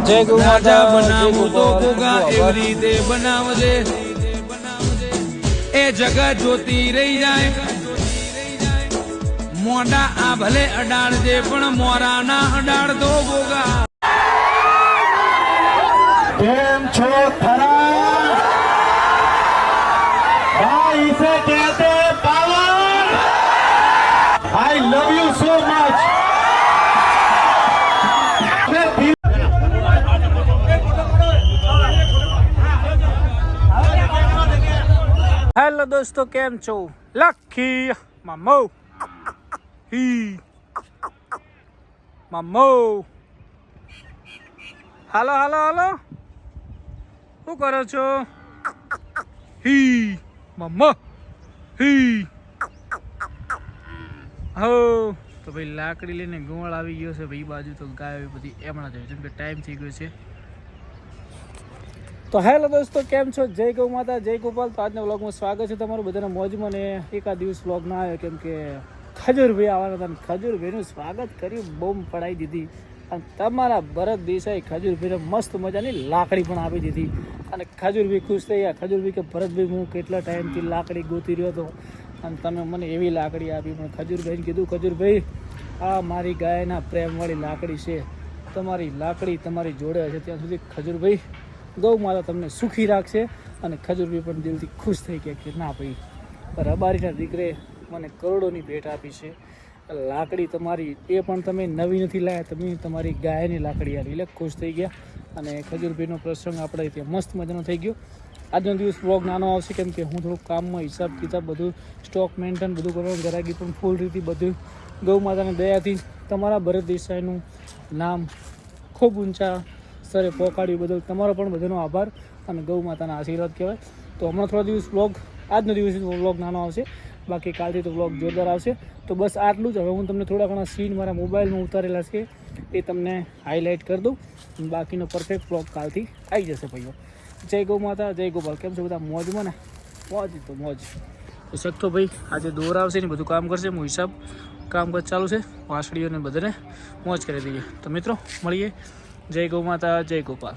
જય ગૌ રાજા માતા, બનાવો જય તો ગોપાલ, ગોગા જય એવી ગોપાલ. રીતે બનાવજે એ જગત જોતી રહી જાય મોઢા આ ભલે અડાડજે પણ મોરા ના અડાડતો ગોગા કેમ છો થરા भाई इसे कहते power I love you so much hello દોસ્તો, કેમ છો? લકી મામો હી મામો હાલો હાલો હાલો, શું કરો છો? હી મામા હી હો તો ભાઈ લાકડી લઈને ગોળ આવી ગયો છે ભાઈ બાજુ, તો ગાય બધી એમણા જાય જેમ કે ટાઈમ થઈ ગયો છે. તો હેલો દોસ્તો, કેમ છો? જય ગૌ માતા, જય ગોપાલ. તો આજના વ્લોગમાં સ્વાગત છે તમારું બધાના મોજમાં. ને એકાદ દિવસ વ્લોગ ના આવ્યો કેમ કે ખજૂરભાઈ આવવાના હતા અને ખજૂરભાઈનું સ્વાગત કર્યું, બોમ્બ પડાવી દીધી. અને તમારા ભરત દેસાઈ ખજૂરભાઈને મસ્ત મજાની લાકડી પણ આપી દીધી અને ખજૂરભાઈ ખુશ થઈ ગયા. ખજૂરભાઈ કે ભરતભાઈ હું કેટલા ટાઈમથી લાકડી ગોતી રહ્યો હતો અને તમે મને એવી લાકડી આપી. પણ ખજૂરભાઈને કીધું, ખજૂરભાઈ આ મારી ગાયના પ્રેમવાળી લાકડી છે, તમારી લાકડી તમારી જોડે હશે ત્યાં સુધી ખજૂરભાઈ ગૌ માતા તમને સુખી રાખશે. અને ખજૂરભાઈ પણ દિલથી ખુશ થઈ ગયા કે ના ભાઈ, રબારીના દીકરે મને કરોડોની ભેટ આપી છે. લાકડી તમારી એ પણ તમે નવી નથી લાવ્યા, તમે તમારી ગાયની લાકડી આવી, એટલે ખુશ થઈ ગયા. અને ખજૂરભાઈનો પ્રસંગ આપણે ત્યાં મસ્ત મજાનો થઈ ગયો. આજનો દિવસ બ્લોગ નાનો આવશે કેમ કે હું થોડુંક કામમાં હિસાબ કિતાબ બધું સ્ટોક મેન્ટેન બધું કરવાનું, ગરાગી પણ ફૂલ રીતે બધું ગૌ માતાની દયાથી તમારા ભરત દેસાઈનું નામ ખૂબ ઊંચા સ્તરે પહોંચાડ્યું બદલ તમારો પણ બધાનો આભાર અને ગૌ માતાના આશીર્વાદ કહેવાય. તો હમણાં થોડા દિવસ બ્લોગ, આજનો દિવસ બ્લોગ નાનો આવશે, બાકી કાલથી તો બ્લોગ જોરદાર આવશે. તો બસ આટલું જ. હવે હું તમને થોડા ઘણા સીન મારા મોબાઈલમાં ઉતારેલા છે એ તમને હાઇલાઇટ કરી દઉં, બાકીનો પરફેક્ટ બ્લોગ કાલથી આવી જશે ભાઈઓ. જય ગૌ માતા, જય ગોપાલ. કેમ છે બધા મોજમાં ને? મોજ તો મોજ. તો શકતો ભાઈ આજે દોર આવશે ને બધું કામ કરશે, હું હિસાબ કામકાજ ચાલુ છે, વાસળીઓને બધાને મોજ કરી દઈએ. તો મિત્રો મળીએ. જય ગૌ માતા, જય ગોપાલ.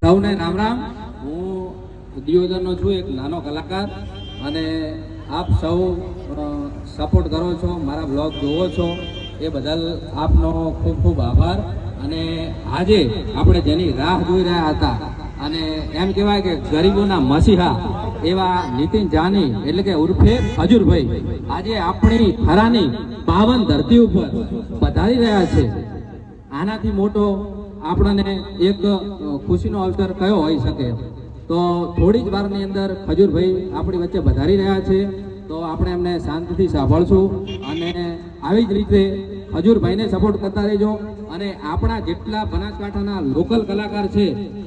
સૌને રામ રામ. હું દિયોદરનો છું, એક નાનો કલાકાર, અને આપ સૌ સપોર્ટ કરો છો, મારા બ્લોગ જોવો છો, એ બદલ આપનો ખૂબ ખૂબ આભાર. અને આજે આપણે જેની રાહ જોઈ રહ્યા હતા અને એમ કહેવાય કે ગરીબોના મસીહા એવા નીતિન જાની એટલે કે ઉર્ફે ખજૂરભાઈ આજે આપણી થરાની પાવન ધરતી ઉપર પધારી રહ્યા છે. આનાથી મોટો આપણને એક ખુશીનો અવસર કયો હોઈ શકે? તો થોડી જ વારની અંદર ખજૂરભાઈ આપણી વચ્ચે વધારી રહ્યા છે, તો આપણે એમને શાંતિથી સાંભળશું. અને આવી જ રીતે ખજૂરભાઈને સપોર્ટ કરતા રહેજો અને આપણા જેટલા બનાસકાંઠાના લોકલ કલાકાર છે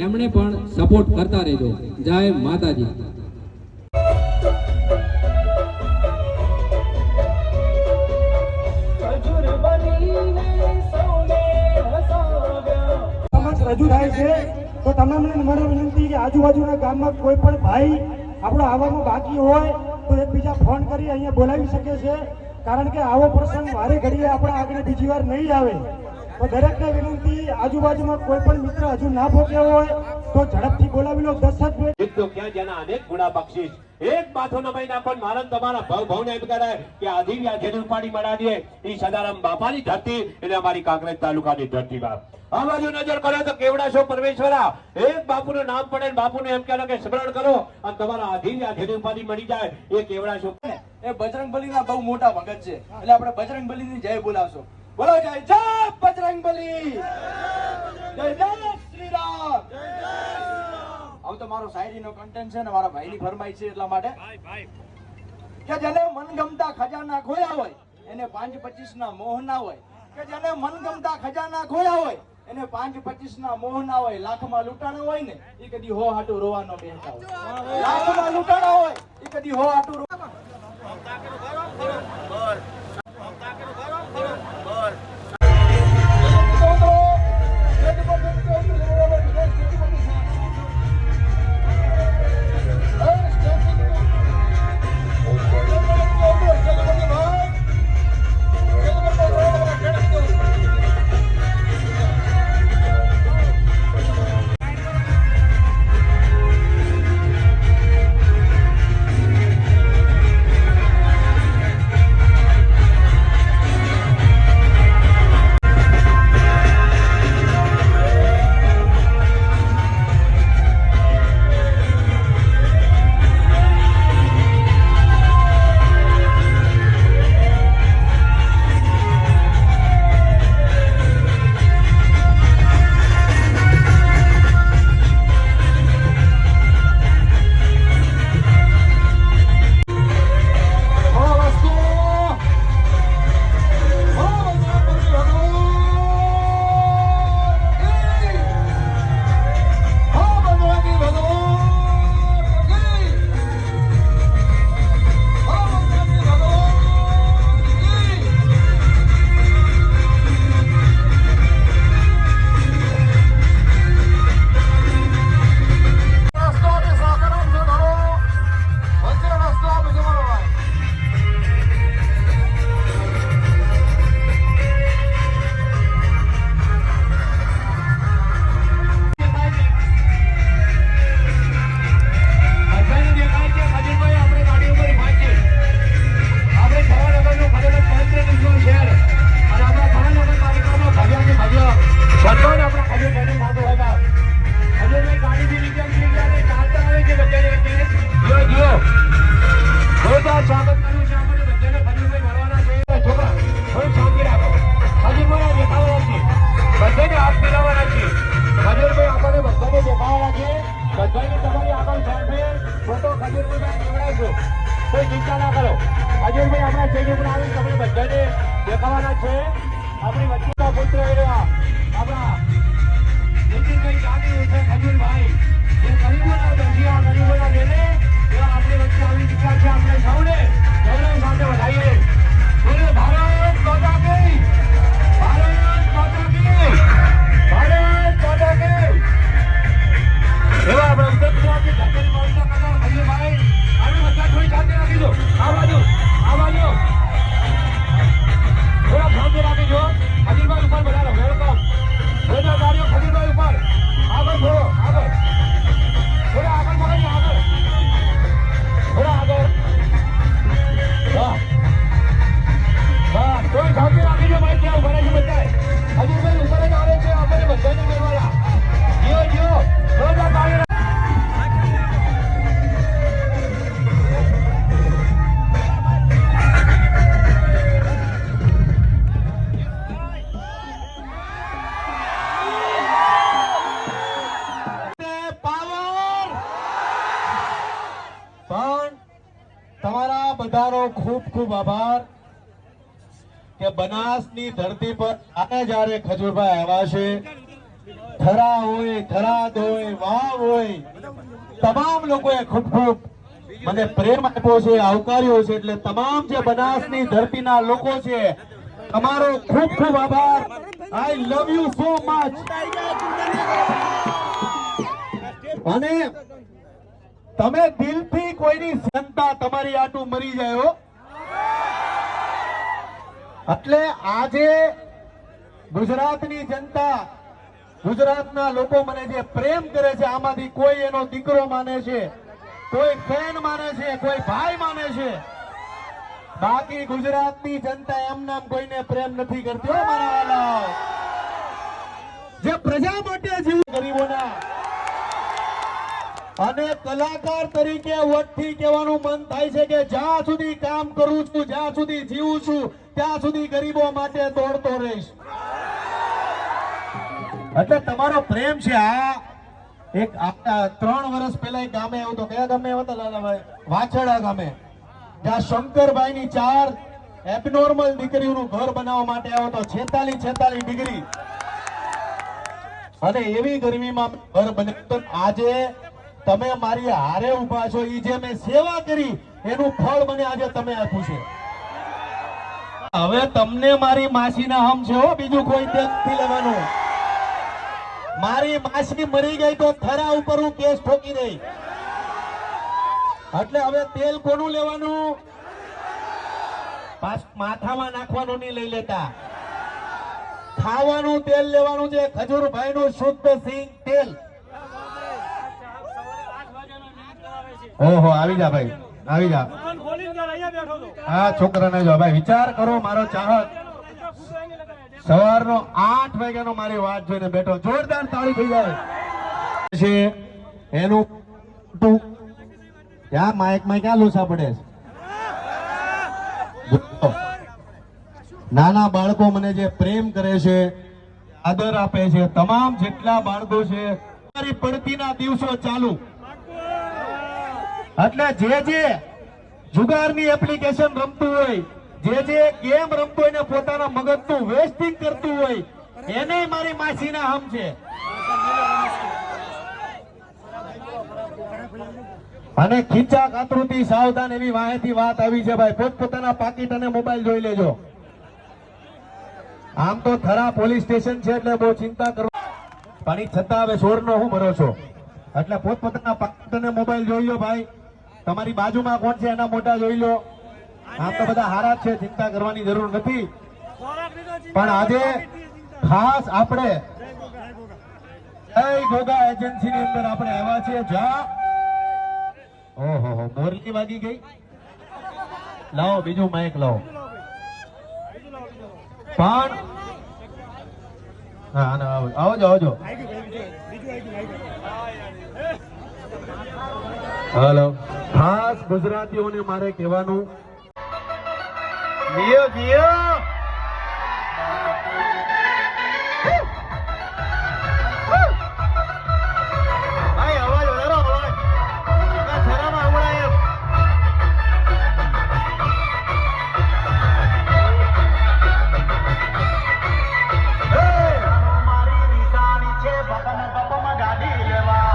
એમણે પણ સપોર્ટ કરતા રહેજો. જય માતાજી. રજૂ થાય છે તો તમામને મને વિનંતી કે આજુબાજુના ગામમાં કોઈ પણ ભાઈ આપણો આવવામાં બાકી હોય તો એકબીજા ફોન કરી અહીંયા બોલાવી શકે છે, કારણ કે આવો પ્રસંગ વારે ઘડીએ આપણે આગળ બીજી વાર નહીં આવે. તો દરેકને વિનંતી, આજુબાજુમાં કોઈ પણ મિત્ર હજુ ના પહોંચ્યો હોય તો ઝડપથી બોલાવી લો. 10 જ મિનિટ. એક તો ક્યાં જેના અનેક ગુણા બક્ષીશ એક માથો નમાઈ નાખો ને મારા ને તમારા ભાવને એમ કરાય કે આધી વ્યાજેની ઉપાડી મડાડીએ ઈ સદારામ બાપાની ધરતી એટલે અમારી કાંકરેજ તાલુકાની ધરતી બાપ. આ બાજુ નજર કરો તો કેવડા છો પરમેશ્વરા, એક બાપુનું નામ પડે ને બાપુને એમ કહેવાય કે સ્મરણ કરો અને તમારા આધી વ્યાજેની ઉપાડી મળી જાય એ કેવડા છો. એ બજરંગબલીના બહુ મોટા ભગત છે એટલે આપણે બજરંગબલીની જય બોલાવશો. બોલો જય જય બજરંગબલી, જય જય શ્રી રામ. હવે તો મારો શાયરીનો કન્ટેન્ટ છે ને મારા ભાઈની ફરમાઈશ છે એટલા માટે કે જેને મનગમતા ખજાના ખોયા હોય એને 5-25 ના મોહ ના હોય, કે જેને મનગમતા ખજાના ખોયા હોય એને 5-25 ના મોહ ના હોય. લાખમાં લૂંટાણા હોય ને એ કદી હો હાટું રોવાનો બેસતા હોય. લાખમાં લૂંટાણા હોય એ કદી હો હાટું કોઈ ચિંતા ના કરો. અજયભાઈ આપણા સ્ટેજ ઉપર આવી તમને બધાને દેખાવાના છે. આપણી વચ્ચેના પુત્ર એવા આપણા નીતિનભાઈ જાની છે ખજૂરભાઈ, જે ગરીબોના દર્શિયા ગરીબોના દેને એવા આપણી વચ્ચે આવી ચૂક્યા છે. આપણે સૌને ગૌરવ સાથે વધાવીએ. બોલો ભારત માતા કી, ભારત માતા કી, ભારત માતા કી. એવા આપણા ઉત્તર ગુજરાતની ધરતી માતા કદા ખજૂરભાઈ આવી બધા થોડી શાંતિ રાખી દો. આ બાજુ થોડા શાંતિ રાખી દો. ખજૂરભાઈ ઉપર બધા વેલકમ. બધા ગાડીઓ ખજૂરભાઈ ઉપર આગળ થોડો આગળ, થોડા આગળ પકડીએ, આગળ થોડા આગળ. બસ થોડી શાંતિ રાખી દો ભાઈ. ત્યાં ઉભા રહેજો બધા. ખજૂરભાઈ ઉપર જ આવે છે. આપણે બધાને મેળવાના. જીઓ જીઓ થોડા ગાડી. તમારા બધાનો ખૂબ ખૂબ આભાર કે બનાસની ધરતી પર જ્યારે ખજૂરભાઈ આવ્યા છે, થરા હોય, થરાદ હોય, વાવ હોય, તમામ લોકોએ ખૂબ ખૂબ મને પ્રેમ આપ્યો છે, આવકાર્યો છે. એટલે તમામ જે બનાસની ધરતીના લોકો છે તમારો ખૂબ ખૂબ આભાર. આઈ લવ યુ સો મચ. અને તમે દિલથી કોઈની સંતા તમારી આટું મરી જાય હો. એટલે આજે ગુજરાતની જનતા, ગુજરાતના લોકો મને જે પ્રેમ કરે છે, આમાંથી કોઈ એનો દીકરો માને છે, કોઈ ફેન માને છે, કોઈ ભાઈ માને છે. બાકી ગુજરાતની જનતા એમ નામ કોઈને પ્રેમ નથી કરતી હો મારા વાલાઓ. જે પ્રજા માટે જીવ ગરીબોના, અને કલાકાર તરીકે વટથી કહેવાનું મન થાય છે કે જ્યાં સુધી કામ કરું છું, જ્યાં સુધી જીવું છું, ત્યાં સુધી ગરીબો માટે દોડતો રહીશ. એટલે તમારો પ્રેમ છે. આ એક 3 વર્ષ પહેલા એક ગામે આવ્યો તો, કયા ગામે આવ્યો તો લાલાભાઈ? વાછડા ગામે. જ્યાં શંકરભાઈ ની 4 એબનોર્મલ દીકરીઓનું ઘર બનાવવા માટે આવ્યો તો, 46 ડિગ્રી, અને એવી ગરમીમાં ઘર બન્યું. આજે તમે મારી હારે ઉભા છો, ઈ જે મેં સેવા કરી એનું ફળ મને આજે તમે આપ્યું છે. હવે તમને મારી માસીના હમ છે હો, બીજું કોઈ તેલ નથી લેવાનું. મારી માસી મરી ગઈ તો થરા ઉપર હું કેસ ઠોકી દઈ. એટલે હવે તેલ કોનું લેવાનું? માથામાં નાખવાનું નહીં લઈ લેતા. ખાવાનું તેલ લેવાનું છે, ખજૂરભાઈ નું શુદ્ધ સિંગ તેલ. ઓહો, આવી જા ભાઈ, આવી જા. હા, છોકરાને જો ભાઈ, વિચાર કરો, મારો ચાહક સવારનો 8 વાગ્યાનો મારી વાત જોઈને બેઠો. જોરદાર તાળી થઈ જાય છે. એનું ક્યાં માઇકમાં ક્યાં લૂસા પડે છે? નાના બાળકો મને જે પ્રેમ કરે છે, આદર આપે છે, તમામ જેટલા બાળકો છે, મારી પડતીના દિવસો ચાલુ. એટલે જે જુગારની એપ્લિકેશન રમતું હોય, જે ગેમ રમતું હોય ને પોતાના મગજનું વેસ્ટિંગ કરતું હોય, એને મારી માસીના હમ છે. અને ખીચા કાતરુથી સાવધાન, એવી વાહેથી વાત આવી છે ભાઈ. પોતપોતાના પાકીટ અને મોબાઈલ જોઈ લેજો. આમ તો થરા પોલીસ સ્ટેશન છે એટલે બહુ ચિંતા કરો, પણ છતાં હવે ચોરનો હું ભરોસો. એટલે પોતપોતાના પાકીટ અને મોબાઈલ જોઈ લો ભાઈ. તમારી બાજુમાં કોણ છે એના મોટા જોઈ લો. આમ તો બધા હારા છે, ચિંતા કરવાની જરૂર નથી. પણ આજે ખાસ આપણે જય ગોગા એજન્સી ની અંદર આપણે આવ્યા છીએ, જ્યાં ઓહો મોરલી વાગી ગઈ. લાવો બીજું માઇક લાવો. પણ હા, આવજો આવજો. હેલો, ખાસ ગુજરાતીઓને મારે કહેવાનું, જીઓ જીઓ. ભાઈ અવાજ વધારો, અવાજ છરામાં અવળાય એમ. મારી નિશાની છે, બપમાં ગાડી લેવા.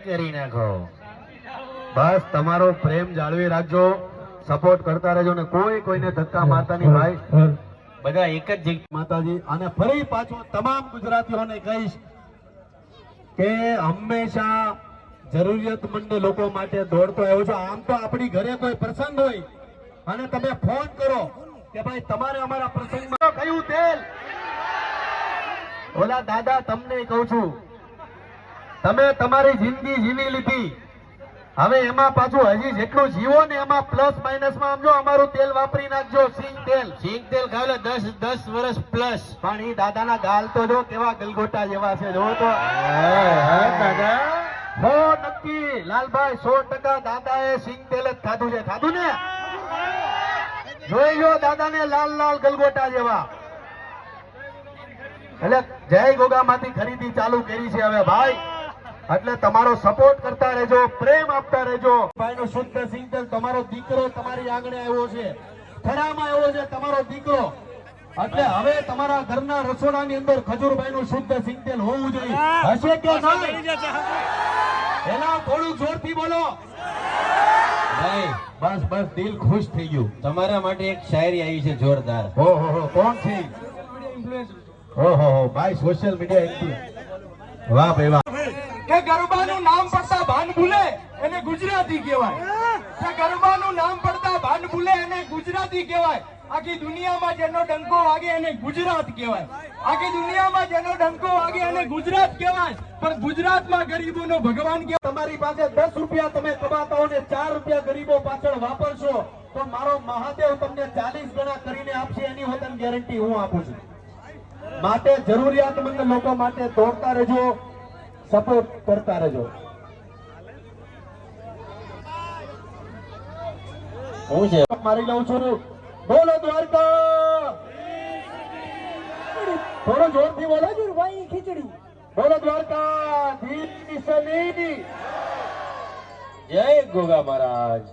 કરી નાખો. બસ તમારો પ્રેમ જાળવી રાખજો, સપોર્ટ કરતા રહેજો ને કોઈને ધક્કા મારતા નહીં ભાઈ. બધા એક જ માતાજી. અને ફરી પાછું તમામ ગુજરાતીઓને કહીશ કે હંમેશા જરૂરિયાતમંદ લોકો માટે દોડતો આવ્યો છો. આમ તો આપણી ઘરે કોઈ પ્રસંગ હોય અને તમે ફોન કરો કે ભાઈ તમારે અમારા પ્રસંગમાં કયું તેલ, ઓલા દાદા તમને કહું છું, તમે તમારી જિંદગી જીવી લીધી, હવે એમાં પાછું હજી જેટલું જીવો ને એમાં પ્લસ માઇનસ માં સમજો અમારું તેલ વાપરી નાખજો. સિંગ તેલ ખાવ 10 વર્ષ પ્લસ. પણ એ દાદાના ગાલ તો જો કેવા ગલગોટા જેવા છે, જો તો દાદા 100 નક્કી લાલભાઈ 100% દાદાએ સિંગ તેલ જ ખાધું છે. ખાધું ને? જોઈ લો દાદાને લાલ લાલ ગલગોટા જેવા. એટલે જય ગોગા માંથી ખરીદી ચાલુ કરી છે હવે ભાઈ. એટલે તમારો સપોર્ટ કરતા રહેજો, પ્રેમ આપતા રહેજો. ભાઈનો શુદ્ધ સિંગલ તમારો દીકરો તમારી આંગણે આવ્યો છે, થરામાં આવ્યો છે તમારો દીકરો. એટલે હવે તમારા ઘરના રસોડાની અંદર ખજૂરભાઈનું શુદ્ધ સિંગલ હોવું જોઈએ. હશે કે નહીં? એના થોડું જોરથી બોલો. ભાઈ બસ બસ, દિલ ખુશ થઈ ગયું. તમારા માટે એક શાયરી આવી છે જોરદાર. ઓહો, કોણ છે? ઓહો, ભાઈ સોશિયલ મીડિયા ઇન્ફ્લુએન્સર. વાહ ભાઈ વાહ. કે ગરબાનું નામ પડતા ભાન ભૂલે એને ગુજરાતી કહેવાય. કે ગરબાનું નામ પડતા ભાન ભૂલે એને ગુજરાતી કહેવાય. આખી દુનિયામાં જેનો ડંકો વાગે એને ગુજરાત કહેવાય. આખી દુનિયામાં જેનો ડંકો વાગે એને ગુજરાત કહેવાય. પણ ગુજરાતમાં ગરીબોનો ભગવાન કહેવાય. તમારી પાસે 10 રૂપિયા તમે કમાતા હો ને 4 રૂપિયા ગરીબો પાછળ વાપરશો તો મારો મહાદેવ તમને 40 ગણા કરીને આપશે, એની વતન ગેરંટી હું આપું છું. માટે જરૂરિયાતમંદ લોકો માટે દોડતા રહેજો, સપોર્ટ કરતા રહેજો. શું છે? મારી લઉં છું. બોલો દ્વારકા. થોડો જોરથી બોલો. ભાઈ ખીચડી બોલો દ્વારકા ધીશની. જય ગોગા મહારાજ.